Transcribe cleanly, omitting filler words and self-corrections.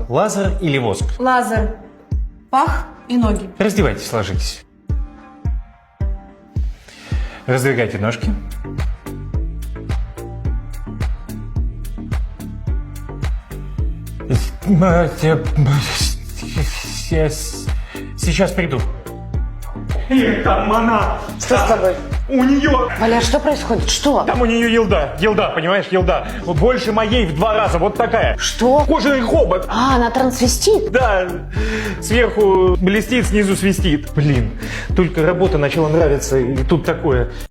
Лазер или воск? Лазер. Пах и ноги. Раздевайтесь, ложитесь. Раздвигайте ножки. Я сейчас приду. Там она. Что с тобой? У нее. Валя, что происходит? Что? Там у нее елда, понимаешь, елда. Больше моей в 2 раза, вот такая. Что? Кожаный хобот. А, она трансвестит? Да, сверху блестит, снизу свистит. Блин, только работа начала нравиться, и тут такое.